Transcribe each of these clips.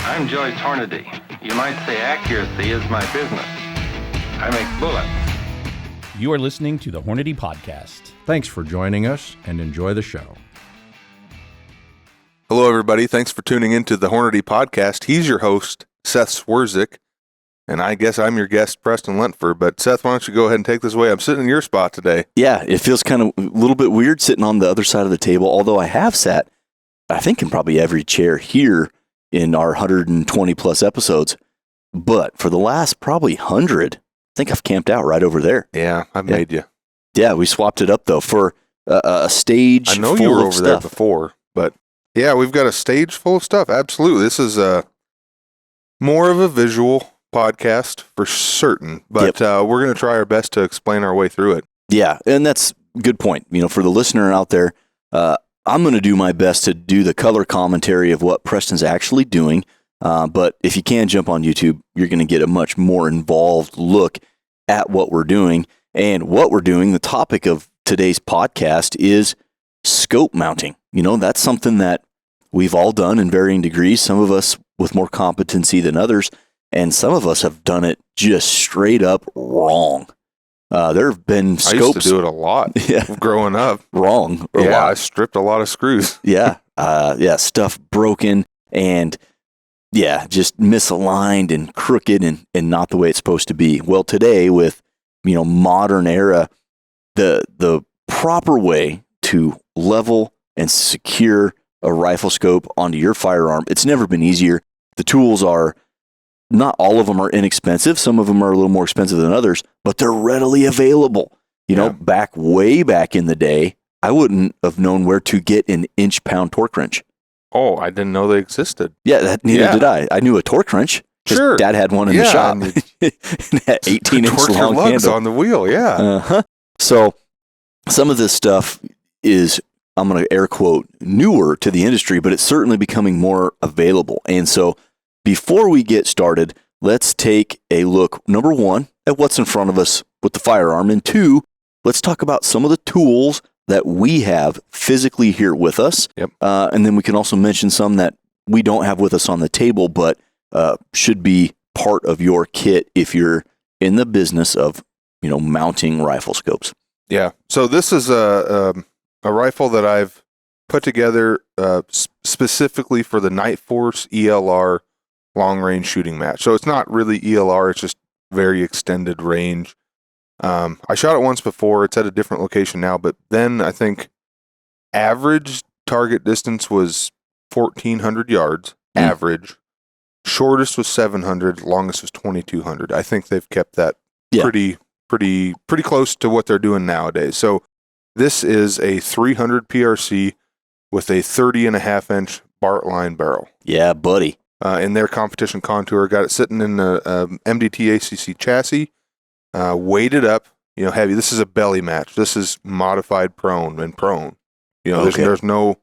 I'm Joyce Hornady. You might say accuracy is my business. I make bullets. You are listening to the Hornady Podcast. Thanks for joining us and enjoy the show. Hello, everybody. Thanks for tuning into the Hornady Podcast. He's your host, Seth Swerzik, and I guess I'm your guest, Preston Lentford. But Seth, why don't you go ahead and take this away? I'm sitting in your spot today. Yeah, it feels kind of a little bit weird sitting on the other side of the table, although I have sat, I think, in probably every chair here in our 120 plus episodes. But for the last probably 100, I think I've camped out right over there. Yeah, I've made you. Yeah, we swapped it up, though, for a stage I know full you were of over there stuff. before, but yeah, we've got a stage full of stuff. Absolutely. This is more of a visual podcast for certain, but we're going to try our best to explain our way through it. Yeah, and that's a good point. You know, for the listener out there, I'm going to do my best to do the color commentary of what Preston's actually doing. But if you can jump on YouTube, you're going to get a much more involved look at what we're doing. And what we're doing, the topic of today's podcast is scope mounting. You know, that's something that we've all done in varying degrees, some of us with more competency than others, and some of us have done it just straight up wrong. There have been scopes. I used to do it a lot growing up. Wrong. I stripped a lot of screws. Stuff broken and just misaligned and crooked and not the way it's supposed to be. Well, today with, modern era, the proper way to level and secure a rifle scope onto your firearm, it's never been easier. The tools are, not all of them are inexpensive. Some of them are a little more expensive than others, but they're readily available. Way back in the day, I wouldn't have known where to get an inch-pound torque wrench. Oh, I didn't know they existed. Yeah, neither did I. I knew a torque wrench. Sure. Dad had one in the shop. That 18-inch long lugs handle. on the wheel, So some of this stuff is, I'm going to air quote, newer to the industry, but it's certainly becoming more available. And so before we get started, let's take a look, number one, at what's in front of us with the firearm. And two, let's talk about some of the tools that we have physically here with us. Yep. And then we can also mention some that we don't have with us on the table, but should be part of your kit if you're in the business of, mounting rifle scopes. Yeah. So this is a rifle that I've put together specifically for the Night Force ELR long-range shooting match. So it's not really ELR, it's just very extended range. I shot it once before. It's at a different location now, but then I think average target distance was 1,400 yards, average. Shortest was 700, longest was 2,200. I think they've kept that pretty close to what they're doing nowadays. So this is a 300 PRC with a 30.5-inch Bartline barrel. Yeah, buddy. In their competition contour, got it sitting in a MDT ACC chassis, weighted up, heavy. This is a belly match. This is modified prone. There's no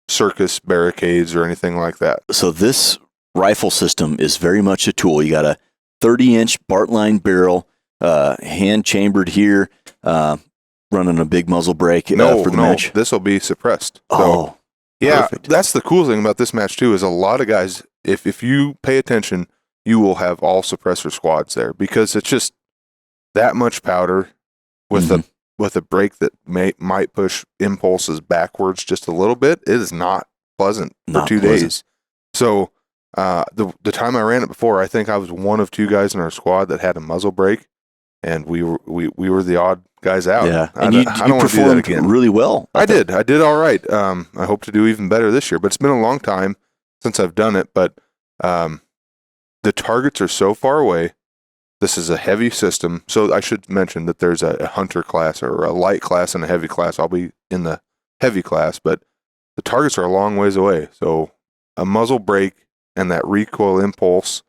circus barricades or anything like that. So this rifle system is very much a tool. You got a 30-inch Bartline barrel, hand chambered here, running a big muzzle brake for the match. This will be suppressed. Oh, yeah, perfect. That's the cool thing about this match too. Is a lot of guys, if you pay attention, you will have all suppressor squads there because it's just that much powder with a brake that might push impulses backwards just a little bit. It is not pleasant for 2 days. So the time I ran it before, I think I was one of two guys in our squad that had a muzzle brake, and we were the odd guys out. Yeah, and you I don't want to do that again. Really well. I did all right. I hope to do even better this year, but it's been a long time since I've done it. But the targets are so far away. This is a heavy system, so I should mention that there's a hunter class or a light class and a heavy class. I'll be in the heavy class, but the targets are a long ways away. So a muzzle brake and that recoil impulse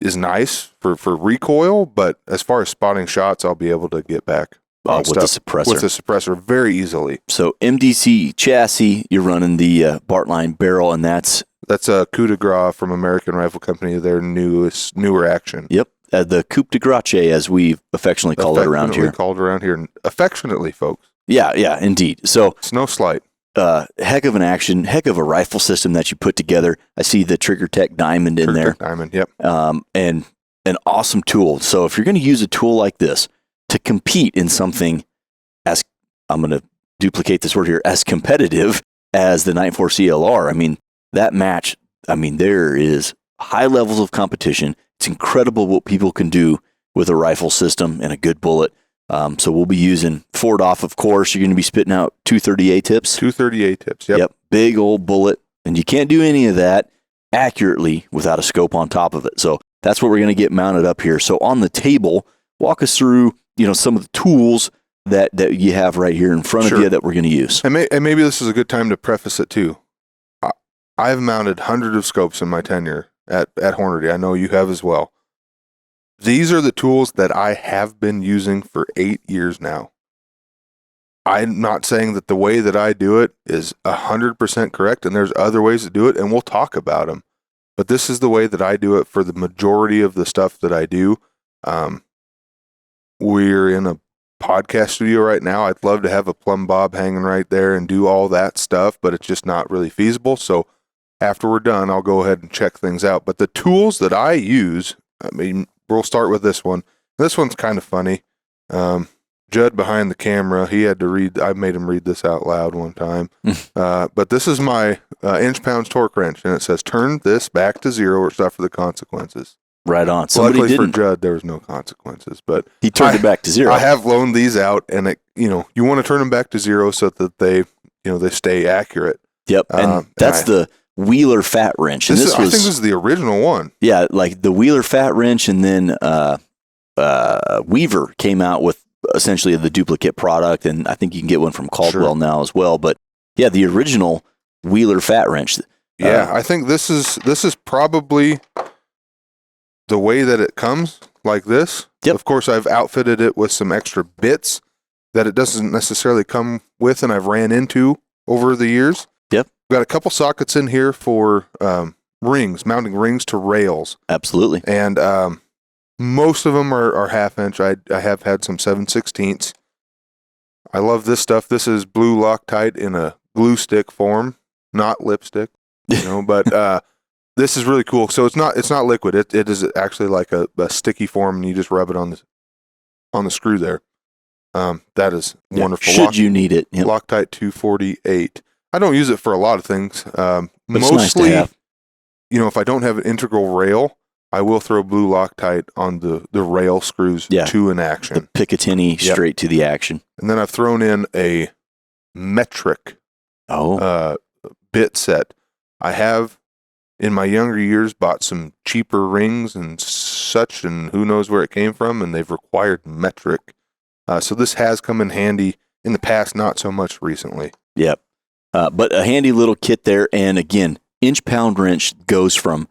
is nice for recoil, but as far as spotting shots, I'll be able to get back with the suppressor. With the suppressor very easily. So MDC chassis, you're running the Bartline barrel, and that's a coup de grace from American Rifle Company, their newer action. Yep. The Coupe de Grace, as we affectionately call it around here. Affectionately, folks. Yeah, indeed. So it's no slight. heck of an action, heck of a rifle system that you put together. I see the Trigger Tech Diamond in there. Diamond, yep. And an awesome tool. So if you're going to use a tool like this to compete in something as, I'm going to duplicate this word here, as competitive as the Night Force ELR, I mean, that match, I mean, there is high levels of competition. It's incredible what people can do with a rifle system and a good bullet. So we'll be using Ford off, of course. You're going to be spitting out 230A tips. 230A tips, yep. Big old bullet. And you can't do any of that accurately without a scope on top of it. So that's what we're going to get mounted up here. So on the table, walk us through, some of the tools that you have right here in front of you that we're going to use. And maybe this is a good time to preface it too. I've mounted hundreds of scopes in my tenure at Hornady. I know you have as well. These are the tools that I have been using for 8 years now. I'm not saying that the way that I do it is 100% correct, and there's other ways to do it, and we'll talk about them. But this is the way that I do it for the majority of the stuff that I do. We're in a podcast studio right now. I'd love to have a plumb bob hanging right there and do all that stuff, but it's just not really feasible. So after we're done, I'll go ahead and check things out. But the tools that I use, I mean, we'll start with this one. This one's kind of funny. Judd behind the camera, he had to read, I made him read this out loud one time. But this is my inch-pounds torque wrench, and it says, turn this back to 0 or suffer the consequences. Right on. Luckily for Judd, there was no consequences, but he turned it back to 0. I have loaned these out, and you want to turn them back to 0 so that they stay accurate. Yep, and that's the Wheeler fat wrench. And I think this is the original one. Yeah, like the Wheeler fat wrench, and then Weaver came out with essentially the duplicate product, and I think you can get one from Caldwell now as well. But yeah, the original Wheeler fat wrench. Yeah, I think this is probably the way that it comes, like this. Yep. Of course, I've outfitted it with some extra bits that it doesn't necessarily come with, and I've ran into over the years. Yep. Got a couple sockets in here for rings, mounting rings to rails. Absolutely. And most of them are half inch. I have had some 7/16. I love this stuff. This is blue Loctite in a glue stick form, not lipstick, but this is really cool. So it's not liquid. It is actually like a sticky form, and you just rub it on the screw there. That is wonderful. Should you need it. Yep. Loctite 248. I don't use it for a lot of things. But mostly, it's nice to have. If I don't have an integral rail, I will throw blue Loctite on the rail screws to an action. The Picatinny straight to the action. And then I've thrown in a metric bit set. I have, in my younger years, bought some cheaper rings and such, and who knows where it came from, and they've required metric. So this has come in handy in the past, not so much recently. Yep. But a handy little kit there. And again, inch-pound wrench goes from,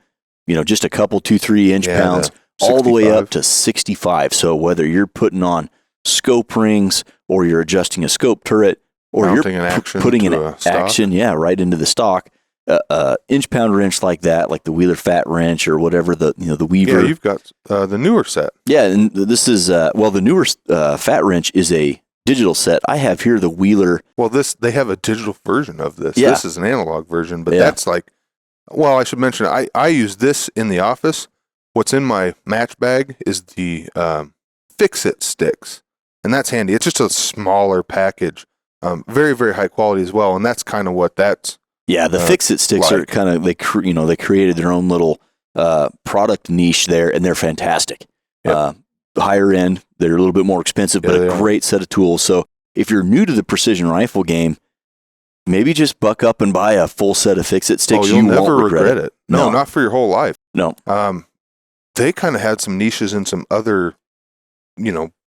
just a couple, 2-3 inch pounds all the way up to 65. So whether you're putting on scope rings, or you're adjusting a scope turret, or mounting you're an putting an action, right into the stock, inch-pound wrench like that, like the Wheeler fat wrench or whatever, the Weaver. Yeah, you've got the newer set. Yeah, and this is, the newer fat wrench is a digital set. I have here the Wheeler. Well, they have a digital version of this. Yeah. This is an analog version, but that's like, well, I should mention, I use this in the office. What's in my match bag is the Fix-It sticks, and that's handy. It's just a smaller package, very, very high quality as well, and that's kind of what that's. Yeah, the Fix-It sticks are kind of, they created their own little product niche there, and they're fantastic. Yep. Higher end, they're a little bit more expensive, but a great set of tools. So if you're new to the precision rifle game, maybe just buck up and buy a full set of Fix-It sticks. You'll never regret it. No, not for your whole life. No. They kind of had some niches in some other,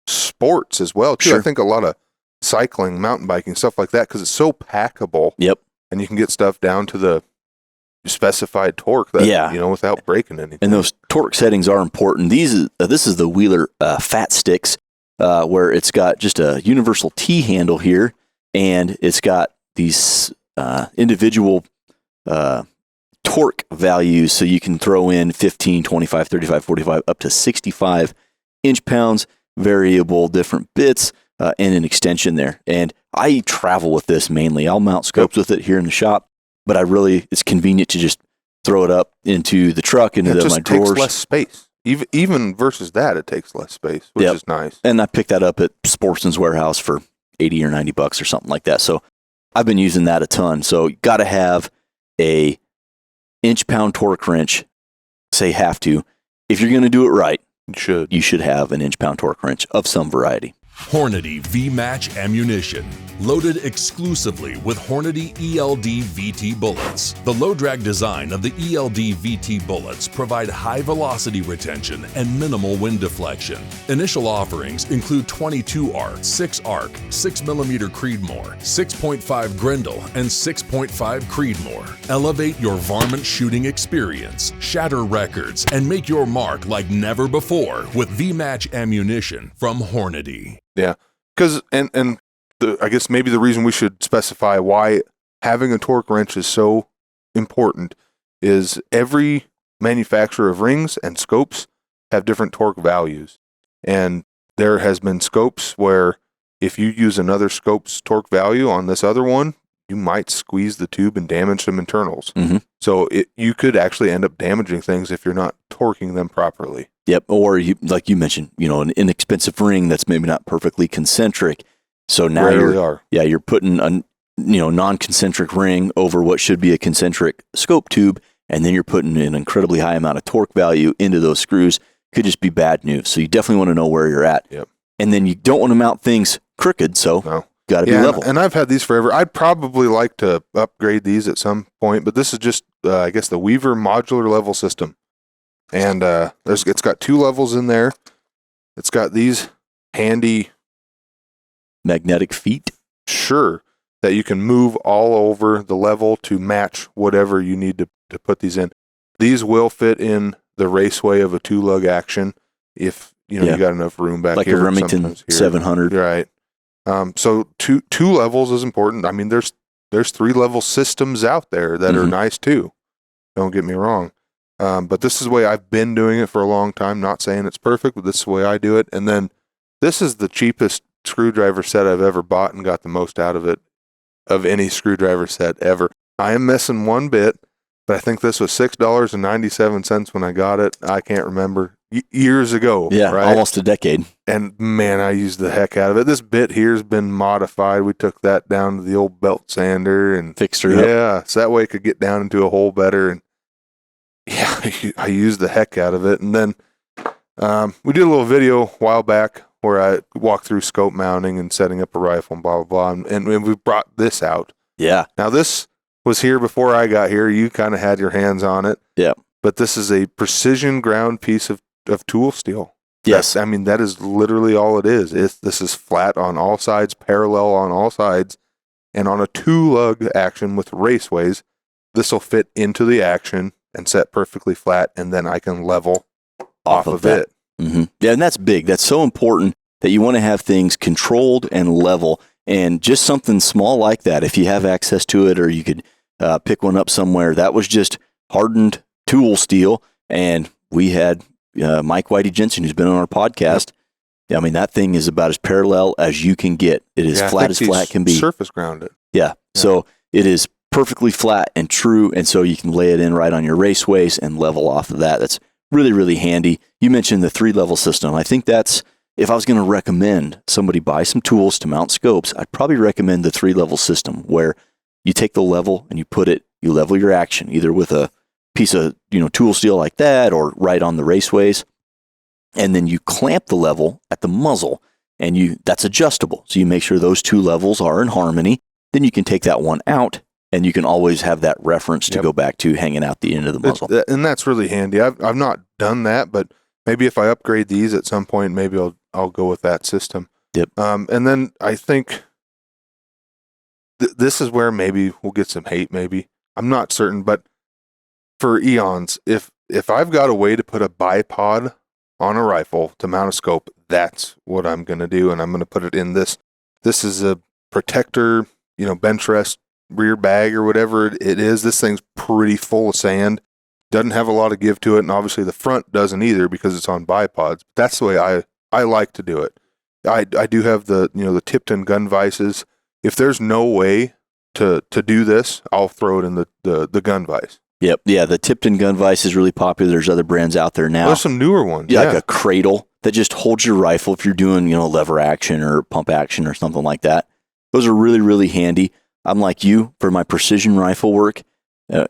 sports as well, too. Sure. I think a lot of cycling, mountain biking, stuff like that, because it's so packable. Yep. And you can get stuff down to the specified torque that, without breaking anything. And those torque settings are important. This is the Wheeler fat sticks, where it's got just a universal T handle here, and it's got these individual torque values, so you can throw in 15, 25, 35, 45, up to 65 inch-pounds, variable different bits, and an extension there. And I travel with this mainly. I'll mount scopes with it here in the shop, but it's convenient to just throw it up into the truck, into my drawers. It takes less space. Even versus that, it takes less space, which is nice. And I picked that up at Sportsman's Warehouse for $80 or $90 or something like that. So I've been using that a ton. So you got to have a inch-pound torque wrench. Say have to. If you're going to do it right, you should have an inch-pound torque wrench of some variety. Hornady V-Match ammunition, loaded exclusively with Hornady ELD VT bullets. The low-drag design of the ELD VT bullets provide high velocity retention and minimal wind deflection. Initial offerings include 22 ARC, 6 ARC, 6mm Creedmoor, 6.5 Grendel, and 6.5 Creedmoor. Elevate your varmint shooting experience, shatter records, and make your mark like never before with V-Match ammunition from Hornady. Yeah, because I guess maybe the reason we should specify why having a torque wrench is so important is every manufacturer of rings and scopes have different torque values. And there has been scopes where if you use another scope's torque value on this other one, you might squeeze the tube and damage some internals. Mm-hmm. So you could actually end up damaging things if you're not torquing them properly. Yep. Or like you mentioned, an inexpensive ring that's maybe not perfectly concentric. So now you're putting a non-concentric ring over what should be a concentric scope tube, and then you're putting an incredibly high amount of torque value into those screws. Could just be bad news. So you definitely want to know where you're at. Yep. And then you don't want to mount things crooked. So got to be level. And I've had these forever. I'd probably like to upgrade these at some point, but this is just I guess the Weaver modular level system. And it's got 2 levels in there. It's got these handy magnetic feet. Sure, that you can move all over the level to match whatever you need to put these in. These will fit in the raceway of a 2-lug action if you got enough room back like here. Like a Remington 700. Right. So two levels is important. I mean, there's 3-level systems out there that are nice too. Don't get me wrong. But this is the way I've been doing it for a long time. Not saying it's perfect, but this is the way I do it. And then this is the cheapest screwdriver set I've ever bought and got the most out of it of any screwdriver set ever. I am missing one bit, but I think this was $6.97 when I got it. I can't remember. Years ago. Yeah, right? Almost a decade. And man, I used the heck out of it. This bit here's been modified. We took that down to the old belt sander and fixed her up. Yeah, so that way it could get down into a hole better. And yeah, I used the heck out of it. And then we did a little video a while back where I walked through scope mounting and setting up a rifle and blah, blah, blah. And we brought this out. Yeah. Now, this was here before I got here. You kind of had your hands on it. Yeah. But this is a precision ground piece of tool steel. Yes. That is literally all it is. This is flat on all sides, parallel on all sides. And on a 2-lug action with raceways, this will fit into the action and set perfectly flat, and then I can level off of it. Mm-hmm. Yeah, and that's big. That's so important that you want to have things controlled and level. And just something small like that, if you have access to it or you could pick one up somewhere, that was just hardened tool steel. And we had Mike Whitey Jensen, who's been on our podcast. Yeah, I mean, that thing is about as parallel as you can get. It is flat as flat can be. Surface grounded. Yeah. So it is perfectly flat and true, and so you can lay it in right on your raceways and level off of that. That's really, really handy. You mentioned the 3-level system. I think that's, if I was going to recommend somebody buy some tools to mount scopes, I'd probably recommend the 3-level system where you take the level and you level your action, either with a piece of tool steel like that or right on the raceways, and then you clamp the level at the muzzle, and that's adjustable. So you make sure those 2 levels are in harmony. Then you can take that one out, and you can always have that reference to go back to hanging out the end of the muzzle. And that's really handy. I've not done that, but maybe if I upgrade these at some point, maybe I'll go with that system. Yep. And then I think this is where maybe we'll get some hate. Maybe I'm not certain, but for eons, if I've got a way to put a bipod on a rifle to mount a scope, that's what I'm going to do, and I'm going to put it in this. This is a protector, bench rest rear bag or whatever it is. This thing's pretty full of sand. Doesn't have a lot of give to it, and obviously the front doesn't either because it's on bipods. That's the way I like to do it. I do have the the Tipton gun vices if there's no way to do this, I'll throw it in the gun vise. Yep. Yeah, the Tipton gun vise is really popular. There's other brands out there now. There's some newer ones. Yeah, like a cradle that just holds your rifle if you're doing, lever action or pump action or something like that. Those are really, really handy. I'm like you, for my precision rifle work,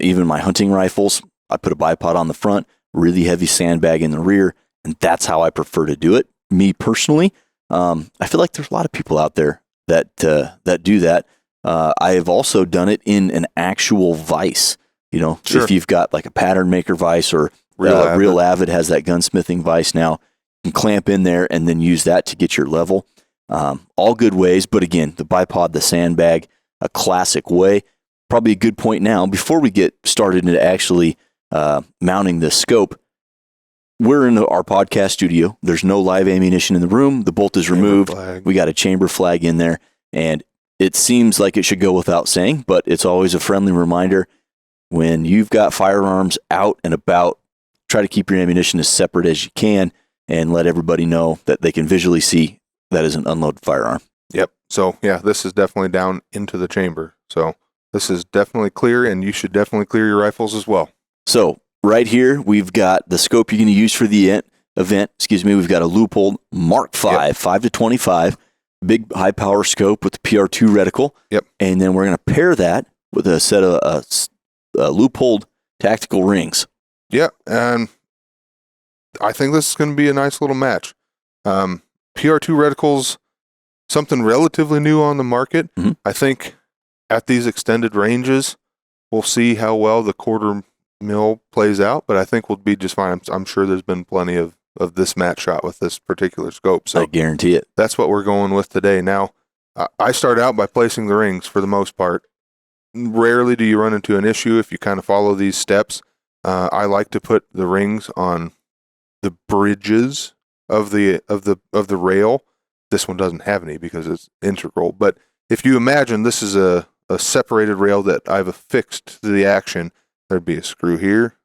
even my hunting rifles, I put a bipod on the front, really heavy sandbag in the rear, and that's how I prefer to do it. Me personally, I feel like there's a lot of people out there that do that. I have also done it in an actual vise. Sure. If you've got like a pattern maker vise or Real Avid has that gunsmithing vise now, you can clamp in there and then use that to get your level. All good ways, but again, the bipod, the sandbag, a classic way. Probably a good point now, before we get started into actually mounting the scope, we're in our podcast studio. There's no live ammunition in the room. The bolt is removed. We got a chamber flag in there, and it seems like it should go without saying, but it's always a friendly reminder. When you've got firearms out and about, try to keep your ammunition as separate as you can and let everybody know that they can visually see that is an unloaded firearm. Yep. So, yeah, this is definitely down into the chamber. So this is definitely clear, and you should definitely clear your rifles as well. So right here, we've got the scope you're going to use for the event. We've got a Leupold Mark V, 5-25, big high-power scope with the PR2 reticle. Yep. And then we're going to pair that with a set of Leupold tactical rings. Yeah, and I think this is going to be a nice little match. PR2 reticles, something relatively new on the market. Mm-hmm. I think at these extended ranges, we'll see how well the quarter mil plays out, but I think we'll be just fine. I'm sure there's been plenty of this match shot with this particular scope. So I guarantee it. That's what we're going with today. Now, I start out by placing the rings for the most part. Rarely do you run into an issue if you kind of follow these steps. I like to put the rings on the bridges of the rail. This one doesn't have any because it's integral. But if you imagine this is a separated rail that I've affixed to the action, there'd be a screw here,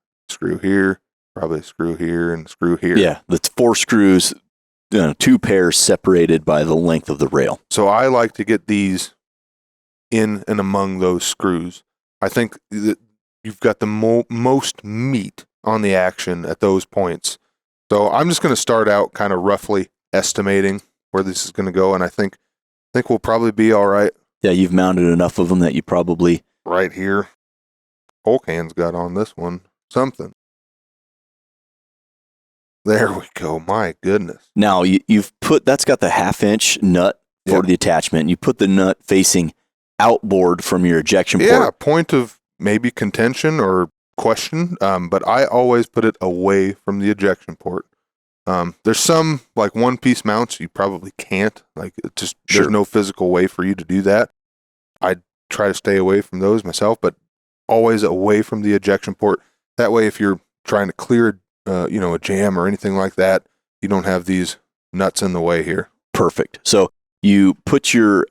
probably a screw here, and a screw here. Yeah, that's 4 screws, 2 pairs separated by the length of the rail. So I like to get these in and among those screws. I think that you've got the most meat on the action at those points. So I'm just going to start out kind of roughly estimating where this is going to go, and I think we'll probably be all right. Yeah, you've mounted enough of them that you probably... Right here. Polk hand's got on this one something. There we go. My goodness. Now, you've put... That's got the 1/2-inch nut for the attachment. You put the nut facing outboard from your ejection port. Yeah, point of maybe contention or question, but I always put it away from the ejection port. There's some like one-piece mounts you probably can't. Like it's just there's no physical way for you to do that. I try to stay away from those myself, but always away from the ejection port. That way, if you're trying to clear, a jam or anything like that, you don't have these nuts in the way here. Perfect. So you put your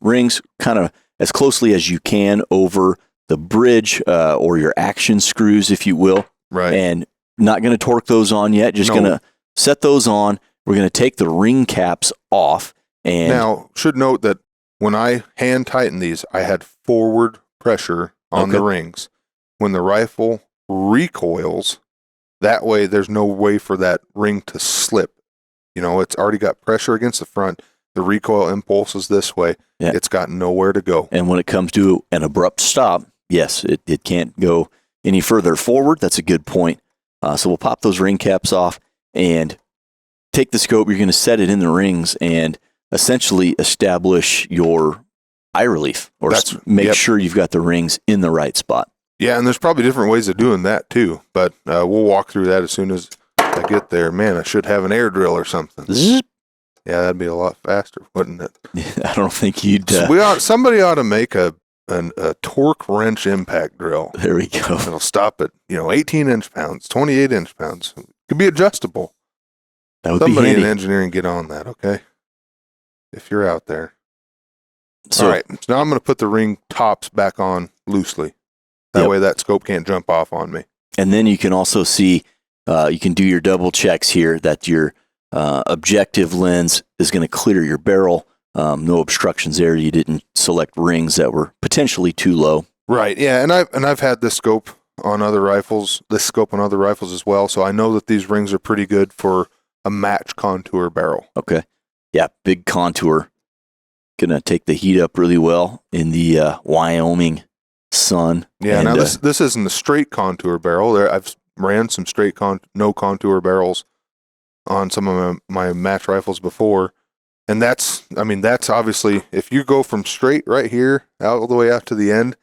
rings kind of as closely as you can over the bridge or your action screws, if you will. Right. And not going to torque those on yet. Just going to set those on. We're going to take the ring caps off. And now, should note that when I hand tighten these, I had forward pressure on the rings. When the rifle recoils, that way there's no way for that ring to slip. It's already got pressure against the front. The recoil impulse is this way. Yeah. It's got nowhere to go. And when it comes to an abrupt stop, yes, it can't go any further forward. That's a good point. So we'll pop those ring caps off and take the scope. You're going to set it in the rings and essentially establish your eye relief or make sure you've got the rings in the right spot. Yeah, and there's probably different ways of doing that too, but we'll walk through that as soon as I get there. Man, I should have an air drill or something. Zzz. Yeah, that'd be a lot faster, wouldn't it? I don't think you'd... somebody ought to make a torque wrench impact drill. There we go. It'll stop at 18 inch pounds, 28 inch pounds. It could be adjustable. That would Somebody be handy. in engineering get on that, okay? If you're out there. All right, so now I'm going to put the ring tops back on loosely. That way that scope can't jump off on me. And then you can also see, you can do your double checks here that your objective lens is going to clear your barrel no obstructions there. You didn't select rings that were potentially too low. Right. Yeah. And I've had this scope on other rifles as well. So I know that these rings are pretty good for a match contour barrel. Okay. Yeah. Big contour. Gonna take the heat up really well in the Wyoming sun. Yeah. And, now this isn't a straight contour barrel. I've ran some straight no contour barrels on some of my match rifles before. And that's obviously, if you go from straight right here all the way out to the end,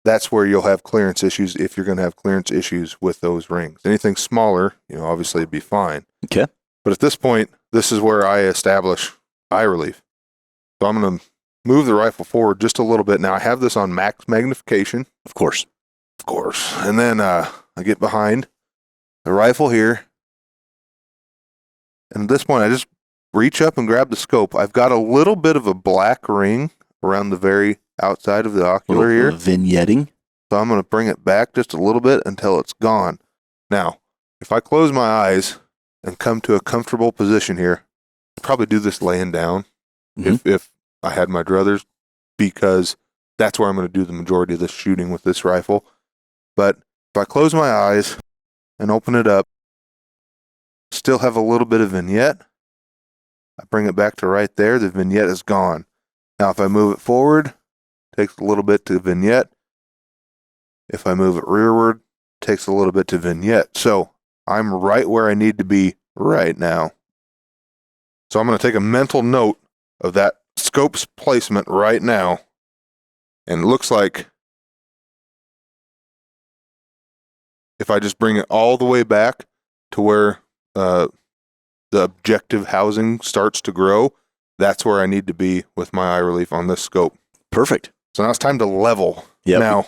that's where you'll have clearance issues if you're going to have clearance issues with those rings. Anything smaller, obviously it'd be fine. Okay. But at this point, this is where I establish eye relief. So I'm going to move the rifle forward just a little bit. Now I have this on max magnification. Of course. And then I get behind the rifle here. And at this point, I just reach up and grab the scope. I've got a little bit of a black ring around the very outside of the ocular here. Vignetting. So I'm going to bring it back just a little bit until it's gone. Now, if I close my eyes and come to a comfortable position here, I'd probably do this laying down if I had my druthers, because that's where I'm going to do the majority of this shooting with this rifle. But if I close my eyes and open it up, still have a little bit of vignette. I bring it back to right there. The vignette is gone. Now, if I move it forward, takes a little bit to vignette. If I move it rearward, takes a little bit to vignette. So I'm right where I need to be right now. So I'm going to take a mental note of that scope's placement right now. And it looks like if I just bring it all the way back to where the objective housing starts to grow, that's where I need to be with my eye relief on this scope. Perfect. So now it's time to level. Yep. Now,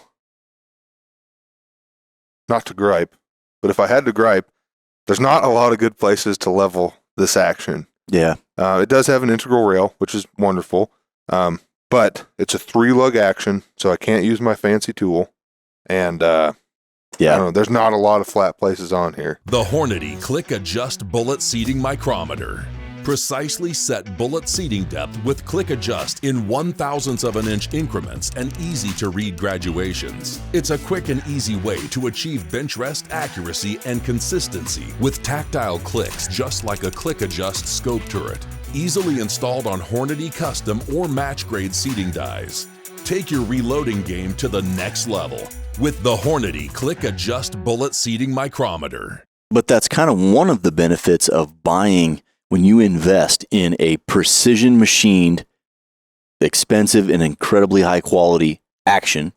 not to gripe, but if I had to gripe, there's not a lot of good places to level this action. Yeah. It does have an integral rail, which is wonderful, but it's a 3-lug action, so I can't use my fancy tool. And I don't know, there's not a lot of flat places on here. The Hornady Click Adjust Bullet Seating Micrometer. Precisely set bullet seating depth with Click Adjust in 1/1000th of an inch increments and easy to read graduations. It's a quick and easy way to achieve bench rest accuracy and consistency with tactile clicks, just like a Click Adjust scope turret. Easily installed on Hornady custom or match grade seating dies. Take your reloading game to the next level with the Hornady Click Adjust Bullet Seating Micrometer. But that's kind of one of the benefits of buying when you invest in a precision machined, expensive and incredibly high quality action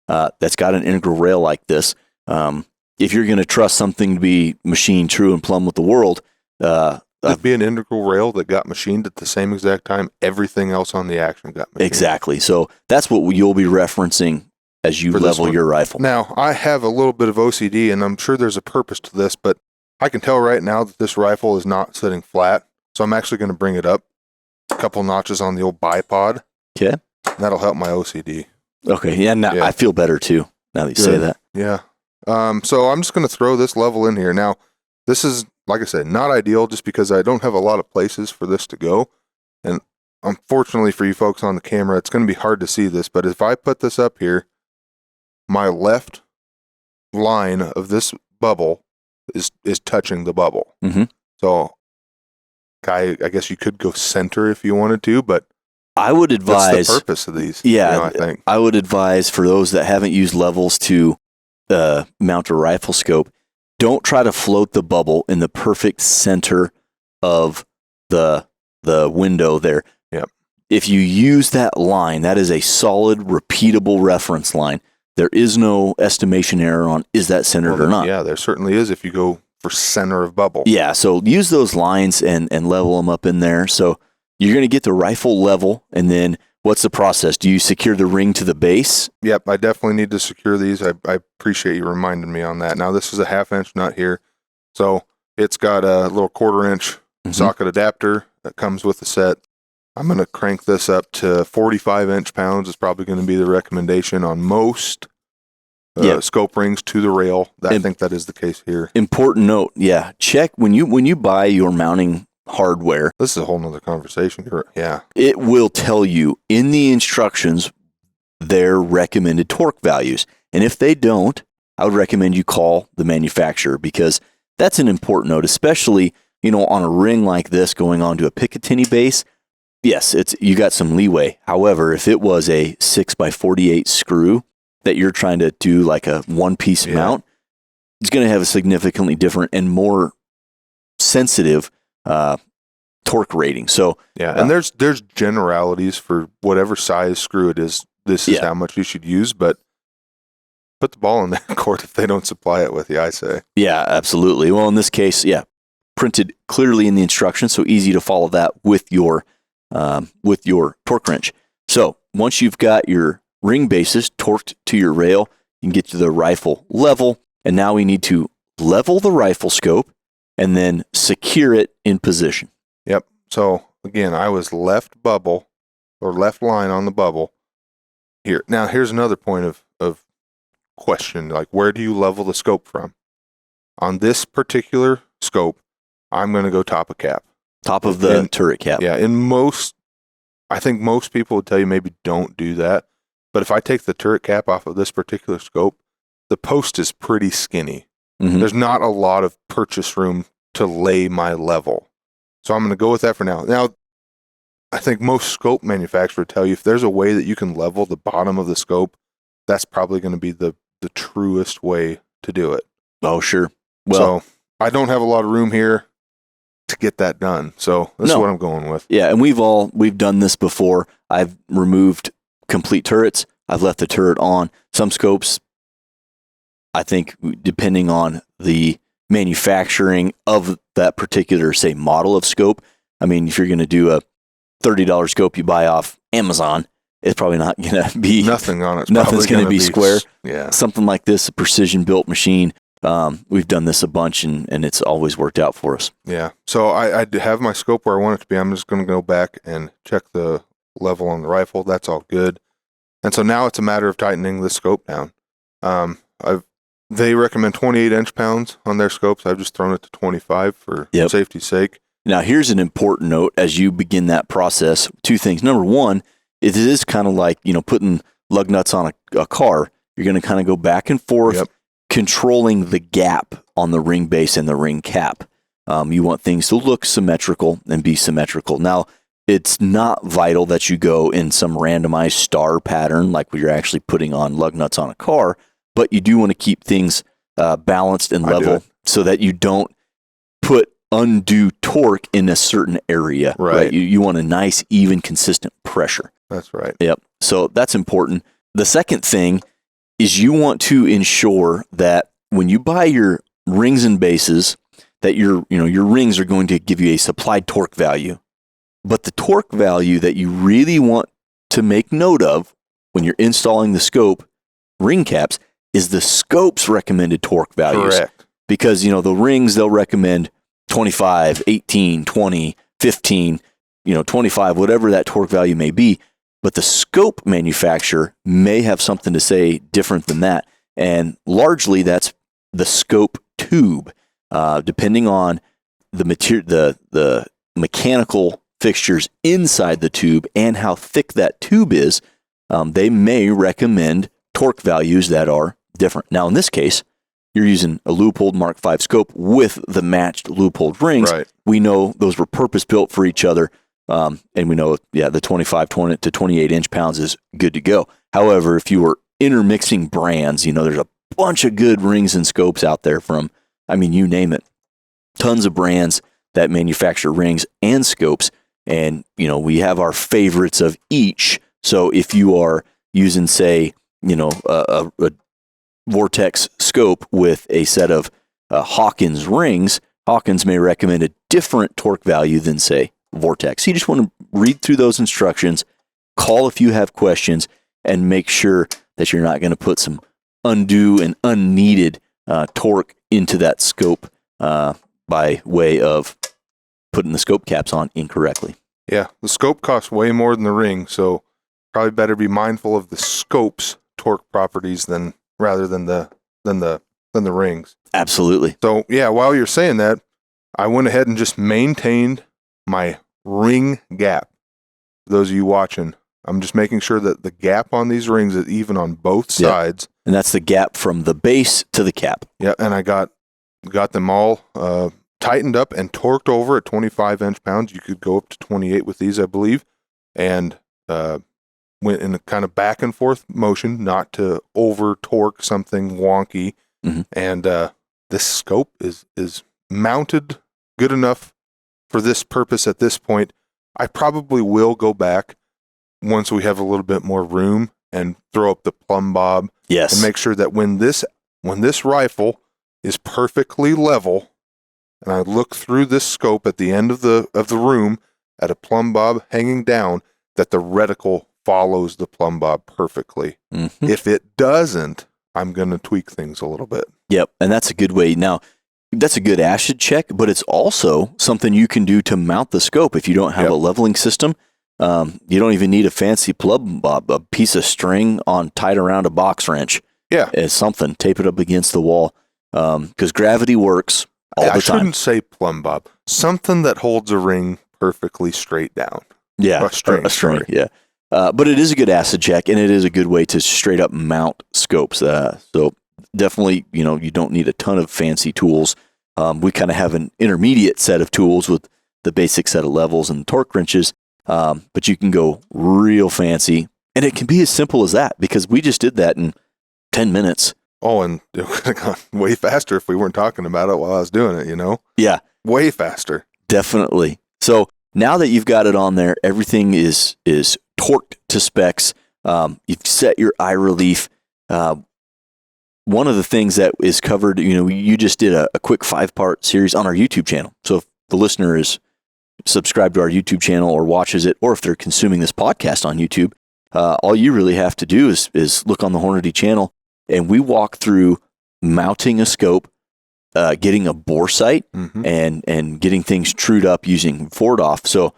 that's got an integral rail like this. If you're going to trust something to be machine true and plumb with the world, It'd be an integral rail that got machined at the same exact time everything else on the action got machined. Exactly. So that's what you'll be referencing as you level your rifle. Now, I have a little bit of OCD, and I'm sure there's a purpose to this, but I can tell right now that this rifle is not sitting flat, so I'm actually going to bring it up a couple notches on the old bipod. Okay. That'll help my OCD. Okay. Yeah, now I feel better too, now that you say that. Yeah. So I'm just going to throw this level in here. Now, this is, like I said, not ideal just because I don't have a lot of places for this to go. And unfortunately for you folks on the camera, it's going to be hard to see this, but if I put this up here, my left line of this bubble is touching the bubble. Mm-hmm. So I guess you could go center if you wanted to, but I would advise that's the purpose of these. Yeah, I think I would advise for those that haven't used levels to mount a rifle scope, don't try to float the bubble in the perfect center of the window there. Yep. If you use that line, that is a solid, repeatable reference line. There is no estimation error on is that centered or not. Yeah, there certainly is if you go for center of bubble. Yeah, so use those lines and level them up in there. So you're going to get the rifle level, and then what's the process? Do you secure the ring to the base? Yep, I definitely need to secure these. I appreciate you reminding me on that. Now, this is a 1/2 inch nut here, so it's got a little 1/4 inch socket adapter that comes with the set. I'm going to crank this up to 45 inch-pounds. It's probably going to be the recommendation on most scope rings to the rail. I think that is the case here. Important note, check when you buy your mounting hardware. This is a whole nother conversation. Yeah. It will tell you in the instructions their recommended torque values. And if they don't, I would recommend you call the manufacturer, because that's an important note, especially, on a ring like this going onto a Picatinny base. Yes, you got some leeway. However, if it was a 6x48 screw that you're trying to do like a one-piece mount, it's going to have a significantly different and more sensitive torque rating. So and there's generalities for whatever size screw it is. This is how much you should use, but put the ball in that court if they don't supply it with you, I say. Yeah, absolutely. Well, in this case, printed clearly in the instructions, so easy to follow that with your torque wrench. So once you've got your ring bases torqued to your rail, you can get to the rifle level, and now we need to level the rifle scope and then secure it in position. Yep. So again, I was left bubble or left line on the bubble here. Now here's another point of question, like where do you level the scope from? On this particular scope, I'm going to go top of cap. Top of the turret cap. Yeah, I think most people would tell you maybe don't do that. But if I take the turret cap off of this particular scope, the post is pretty skinny. Mm-hmm. There's not a lot of purchase room to lay my level. So I'm going to go with that for now. Now, I think most scope manufacturers tell you if there's a way that you can level the bottom of the scope, that's probably going to be the truest way to do it. Oh, sure. Well, so I don't have a lot of room here to get that done. So this is what I'm going with. Yeah, and we've done this before. I've removed complete turrets. I've left the turret on. Some scopes, I think, depending on the manufacturing of that particular, say, model of scope. I mean, if you're going to do a $30 scope you buy off Amazon, it's probably not going to be nothing on it. Nothing's going to be square. Yeah, something like this, a precision built machine. We've done this a bunch, and it's always worked out for us. Yeah. So I have my scope where I want it to be. I'm just going to go back and check the level on the rifle. That's all good. And so now it's a matter of tightening the scope down. They recommend 28 inch-pounds on their scopes. I've just thrown it to 25 for safety's sake. Now, here's an important note as you begin that process. Two things. Number one, it is kind of like, putting lug nuts on a car. You're going to kind of go back and forth, controlling the gap on the ring base and the ring cap. You want things to look symmetrical and be symmetrical. Now, it's not vital that you go in some randomized star pattern like when you're actually putting on lug nuts on a car, but you do want to keep things balanced and level so that you don't put undue torque in a certain area. Right? You want a nice, even, consistent pressure. That's right. Yep. So that's important. The second thing is you want to ensure that when you buy your rings and bases, that your rings are going to give you a supplied torque value. But the torque value that you really want to make note of when you're installing the scope ring caps is the scope's recommended torque values. Correct. Because, the rings, they'll recommend 25, 18, 20, 15, 25, whatever that torque value may be. But the scope manufacturer may have something to say different than that. And largely that's the scope tube. Depending on the mechanical fixtures inside the tube and how thick that tube is, they may recommend torque values that are different. Now, in this case, you're using a Leupold Mark V scope with the matched Leupold rings. Right. We know those were purpose-built for each other, and we know, the 25 to 28 inch-pounds is good to go. However, if you were intermixing brands, there's a bunch of good rings and scopes out there from, you name it. Tons of brands that manufacture rings and scopes, and, we have our favorites of each. So if you are using, say, a Vortex scope with a set of Hawkins rings, Hawkins may recommend a different torque value than, say, Vortex. You just want to read through those instructions, call if you have questions, and make sure that you're not going to put some undue and unneeded torque into that scope by way of putting the scope caps on incorrectly. Yeah, the scope costs way more than the ring, so probably better be mindful of the scope's torque properties rather than the rings. Absolutely. So yeah, while you're saying that, I went ahead and just maintained my ring gap. For those of you watching, I'm just making sure that the gap on these rings is even on both sides. And that's the gap from the base to the cap. Yeah, and I got them all tightened up and torqued over at 25 inch-pounds. You could go up to 28 with these, I believe, and went in a kind of back and forth motion, not to over torque something wonky. Mm-hmm. And this scope is mounted good enough for this purpose at this point. I probably will go back once we have a little bit more room and throw up the plumb bob. Yes. And make sure that when this rifle is perfectly level, and I look through this scope at the end of the room at a plumb bob hanging down, that the reticle follows the plumb bob perfectly. Mm-hmm. If it doesn't, I'm going to tweak things a little bit. Yep, and that's a good way. Now, that's a good acid check, but it's also something you can do to mount the scope if you don't have a leveling system. You don't even need a fancy plumb bob. A piece of string tied around a box wrench. Yeah. Is something. Tape it up against the wall. Because gravity works all the time. I shouldn't say plumb bob. Something that holds a ring perfectly straight down. Yeah. A string. Sorry. Yeah. But it is a good acid check, and it is a good way to straight up mount scopes. So definitely, you don't need a ton of fancy tools. We kind of have an intermediate set of tools with the basic set of levels and torque wrenches. But you can go real fancy, and it can be as simple as that, because we just did that in 10 minutes. Oh, and it would have gone way faster if we weren't talking about it while I was doing it, Yeah. Way faster. Definitely. So now that you've got it on there, everything is torqued to specs. You've set your eye relief. One of the things that is covered, you just did a quick 5-part series on our YouTube channel. So if the listener is subscribed to our YouTube channel or watches it, or if they're consuming this podcast on YouTube, all you really have to do is look on the Hornady channel, and we walk through mounting a scope, getting a bore sight, and getting things trued up using Ford off. So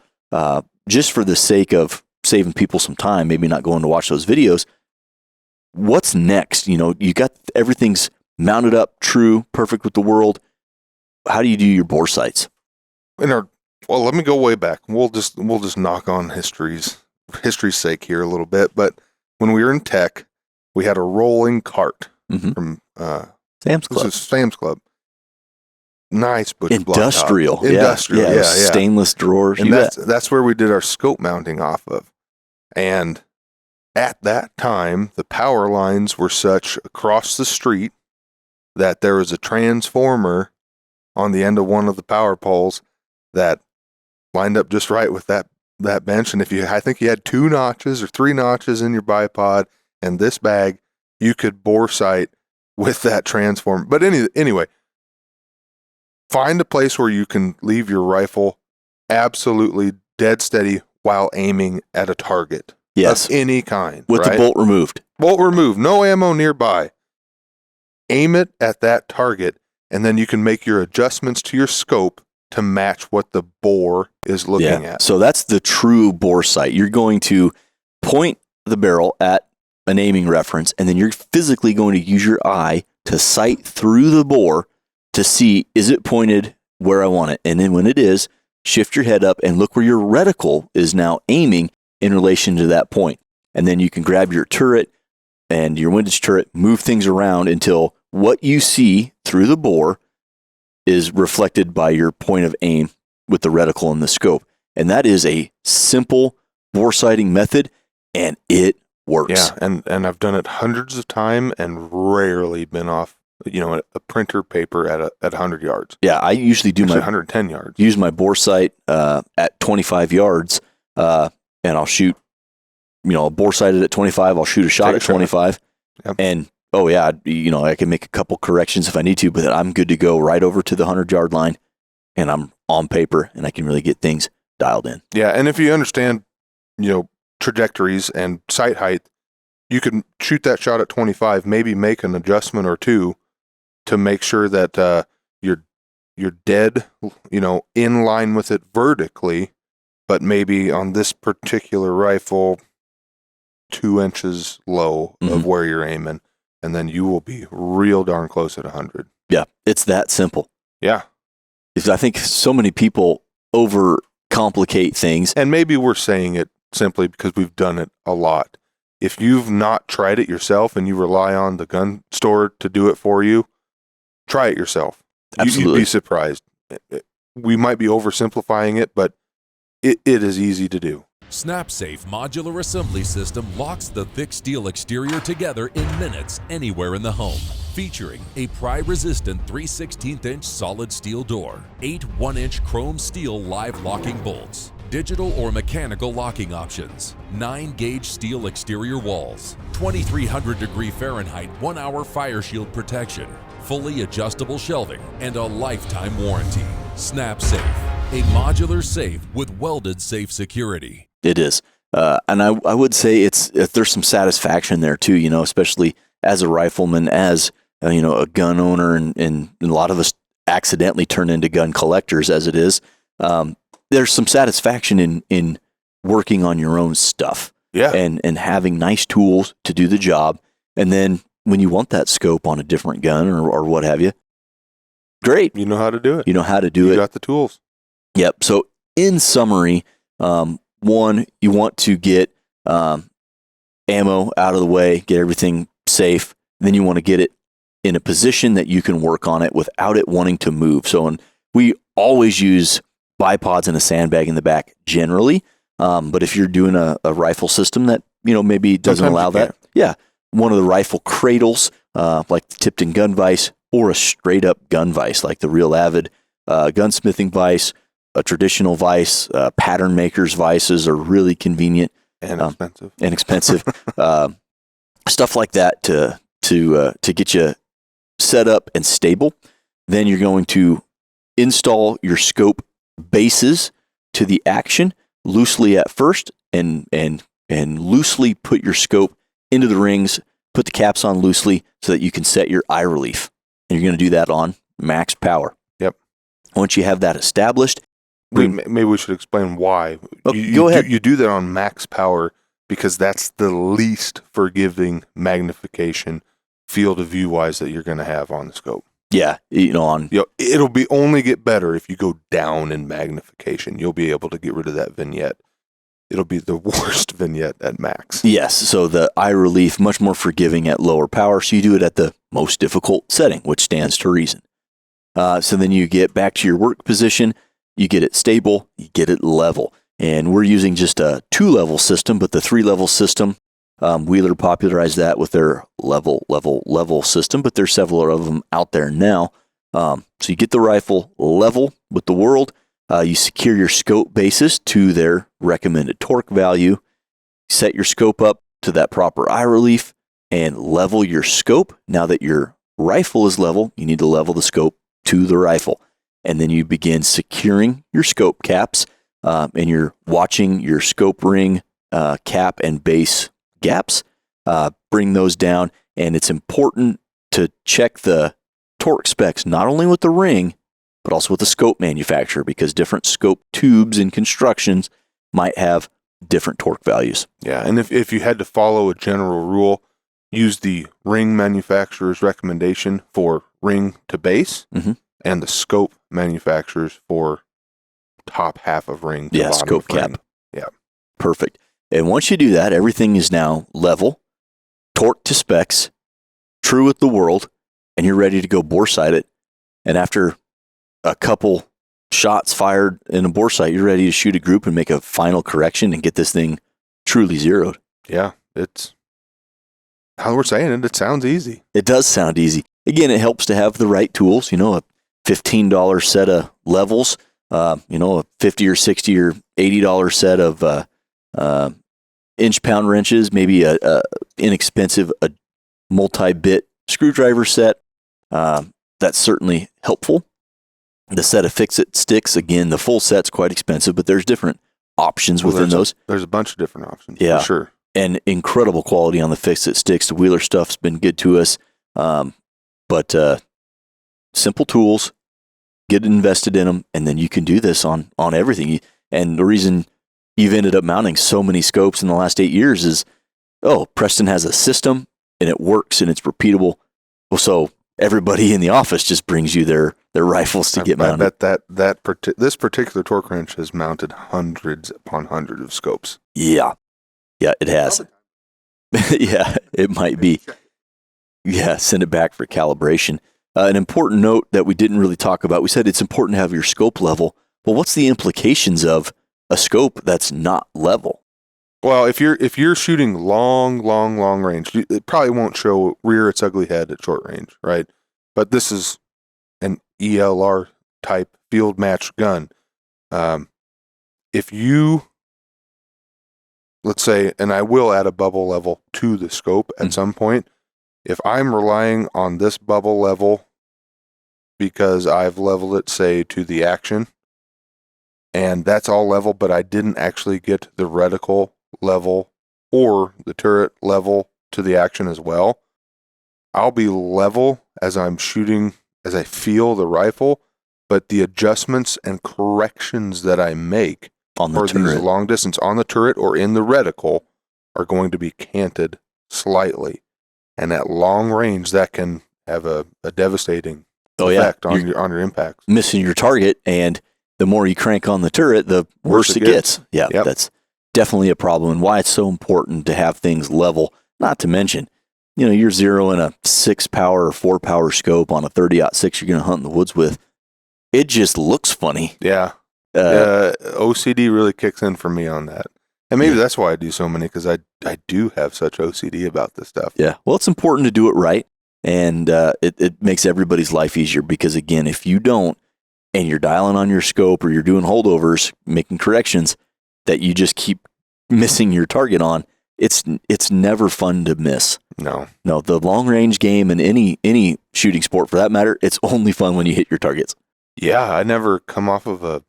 just for the sake of saving people some time, maybe not going to watch those videos, what's next? You got everything's mounted up, true, perfect with the world. How do you do your bore sights? Well, let me go way back. We'll just knock on history's sake here a little bit. But when we were in tech, we had a rolling cart from Sam's Club. This is Sam's Club. Nice butcher Industrial. block top. Industrial. Yeah. Stainless drawers. And that's where we did our scope mounting off of. And at that time, the power lines were such across the street that there was a transformer on the end of one of the power poles that lined up just right with that bench. And I think you had 2 notches or 3 notches in your bipod and this bag, you could bore sight with that transformer. But anyway, find a place where you can leave your rifle absolutely dead steady while aiming at a target. Yes. Of any kind. With the bolt removed. Bolt removed. No ammo nearby. Aim it at that target, and then you can make your adjustments to your scope to match what the bore is looking at. So that's the true bore sight. You're going to point the barrel at an aiming reference, and then you're physically going to use your eye to sight through the bore to see, is it pointed where I want it? And then when it is, shift your head up and look where your reticle is now aiming in relation to that point. And then you can grab your turret and your windage turret, move things around until what you see through the bore is reflected by your point of aim with the reticle and the scope. And that is a simple bore sighting method, and it works. Yeah, and I've done it hundreds of times and rarely been off, a printer paper at 100 yards. Yeah, I usually do 110 yards. Use my bore sight at 25 yards, and I'll shoot, a bore sighted at 25. I'll shoot a shot at 25, Yep. and I can make a couple corrections if I need to, but I'm good to go right over to the 100-yard line, and I'm on paper, and I can really get things dialed in. Yeah, and if you understand, trajectories and sight height, you can shoot that shot at 25, maybe make an adjustment or two to make sure that you're dead, in line with it vertically, but maybe on this particular rifle, 2 inches low of where you're aiming, and then you will be real darn close at 100. Yeah, it's that simple. Yeah. I think so many people complicate things. And maybe we're saying it simply because we've done it a lot. If you've not tried it yourself and you rely on the gun store to do it for you, try it yourself. Absolutely. You'd be surprised. We might be oversimplifying it, but it is easy to do. SnapSafe modular assembly system locks the thick steel exterior together in minutes anywhere in the home. Featuring a pry-resistant 3/16" solid steel door, 8 1-inch chrome steel live locking bolts, digital or mechanical locking options, 9-gauge steel exterior walls, 2300 degree Fahrenheit 1-hour fire shield protection, fully adjustable shelving, and a lifetime warranty. SnapSafe, a modular safe with welded safe security. It is. And I would say there's some satisfaction there too, especially as a rifleman, as a gun owner, and a lot of us accidentally turn into gun collectors as it is. There's some satisfaction in working on your own stuff. Yeah. And having nice tools to do the job. And then when you want that scope on a different gun or what have you, great. You know how to do it. You know how to do it. You got the tools. Yep. So in summary, one, you want to get ammo out of the way, get everything safe. Then you want to get it in a position that you can work on it without it wanting to move. So we always use bipods and a sandbag in the back generally. But if you're doing a rifle system that, maybe doesn't Sometimes allow you that. Yeah. One of the rifle cradles, like the Tipton gun vise, or a straight up gun vise, like the Real Avid gunsmithing vise, a traditional vise, pattern makers vices are really convenient And expensive. and expensive. Stuff like that to get you set up and stable. Then you're going to install your scope bases to the action loosely at first, and loosely put your scope into the rings, put the caps on loosely so that you can set your eye relief. And you're going to do that on max power. Yep. Once you have that established, Maybe we should explain why. Go ahead. You do that on max power because that's the least forgiving magnification field of view wise that you're going to have on the scope. yeah, It'll be only get better if you go down in magnification. You'll be able to get rid of that vignette. It'll be the worst vignette at max. yes. So the eye relief, much more forgiving at lower power. So you do it at the most difficult setting, which stands to reason. So then you get back to your work position. You get it stable, you get it level. And we're using just a 2-level system, but the 3-level system, Wheeler popularized that with their level system, but there's several of them out there now. So you get the rifle level with the world. You secure your scope bases to their recommended torque value, set your scope up to that proper eye relief, and level your scope. Now that your rifle is level, you need to level the scope to the rifle. And then you begin securing your scope caps, and you're watching your scope ring cap and base gaps. Bring those down, and it's important to check the torque specs, not only with the ring, but also with the scope manufacturer, because different scope tubes and constructions might have different torque values. Yeah, and if you had to follow a general rule, use the ring manufacturer's recommendation for ring to base, and the scope manufacturers for top half of ring to bottom scope of ring. cap. Yeah. Perfect. And once you do that, everything is now level, torque to specs, true with the world, and you're ready to go bore sight it. And after a couple shots fired in a bore sight, you're ready to shoot a group and make a final correction and get this thing truly zeroed. Yeah, it's how we're saying it. It sounds easy. It does sound easy. Again, it helps to have the right tools, a $15 set of levels, a $50 or $60 or $80 set of inch-pound wrenches, maybe a inexpensive multi-bit screwdriver set. That's certainly helpful. The set of fix-it sticks, again, the full set's quite expensive, but there's different options within those. There's a bunch of different options, Yeah. for sure. And incredible quality on the fix-it sticks. The Wheeler stuff's been good to us. But simple tools, get invested in them, and then you can do this on everything. And the reason you've ended up mounting so many scopes in the last 8 years is, Preston has a system, and it works, and it's repeatable. Well, so everybody in the office just brings you their rifles to get mounted. I bet this particular torque wrench has mounted hundreds upon hundreds of scopes. Yeah, it has. Yeah, it might be. Yeah, send it back for calibration. An important note that we didn't really talk about, we said it's important to have your scope level. Well, what's the implications of a scope that's not level? Well, if you're shooting long range, it probably won't rear its ugly head at short range, right? But this is an ELR type field match gun. If you, let's say, and I will add a bubble level to the scope at some point, if I'm relying on this bubble level because I've leveled it, say, to the action, and that's all level, but I didn't actually get the reticle level or the turret level to the action as well, I'll be level as I'm shooting, as I feel the rifle, but the adjustments and corrections that I make for these long distance on the turret or in the reticle are going to be canted slightly. And at long range, that can have a devastating effect on your impacts. Missing your target, and the more you crank on the turret, the worse it gets. Yeah, yep. That's definitely a problem, and why it's so important to have things level. Not to mention, you're zeroing a 6-power or 4-power scope on a 30-06 you're going to hunt in the woods with. It just looks funny. Yeah. OCD really kicks in for me on that. And maybe that's why I do so many, because I do have such OCD about this stuff. Yeah. Well, it's important to do it right, and it makes everybody's life easier, because, again, if you don't, and you're dialing on your scope or you're doing holdovers, making corrections that you just keep missing your target on, it's never fun to miss. No, the long range game and any shooting sport for that matter, it's only fun when you hit your targets. Yeah, I never come off of a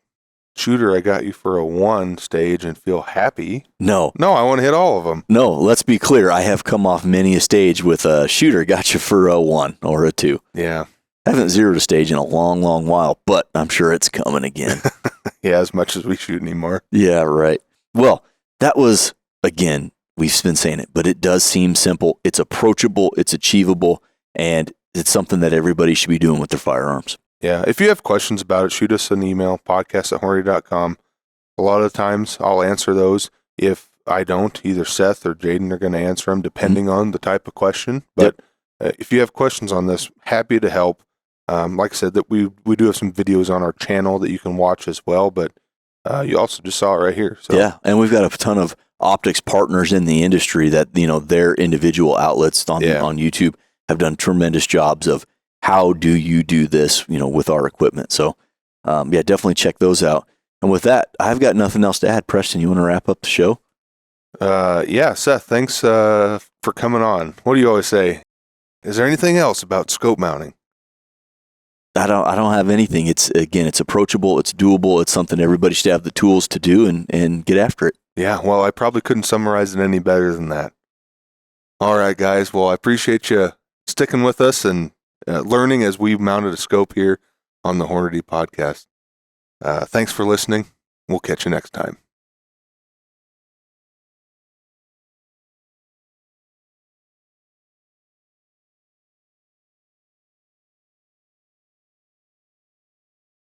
shooter I got you for a 1 stage and feel happy. No, I want to hit all of them. No, let's be clear. I have come off many a stage with a shooter got you for a 1 or a 2. Yeah. I haven't zeroed a stage in a long while, but I'm sure it's coming again. Yeah, as much as we shoot anymore. Yeah, right. Well, that was, again, we've been saying it, but it does seem simple. It's approachable, it's achievable, and it's something that everybody should be doing with their firearms. Yeah, if you have questions about it, shoot us an email, podcast@hornady.com. A lot of the times I'll answer those. If I don't, either Seth or Jaden are going to answer them, depending on the type of question. But if you have questions on this, happy to help. Like I said, that we do have some videos on our channel that you can watch as well, but you also just saw it right here. So. Yeah, and we've got a ton of optics partners in the industry that, their individual outlets on YouTube have done tremendous jobs of how do you do this, with our equipment. So, definitely check those out. And with that, I've got nothing else to add. Preston, you want to wrap up the show? Seth, thanks for coming on. What do you always say? Is there anything else about scope mounting? I don't have anything. It's approachable, it's doable, it's something everybody should have the tools to do and get after it. Yeah, well, I probably couldn't summarize it any better than that. All right, guys. Well, I appreciate you sticking with us and learning as we mounted a scope here on the Hornady podcast. Thanks for listening. We'll catch you next time.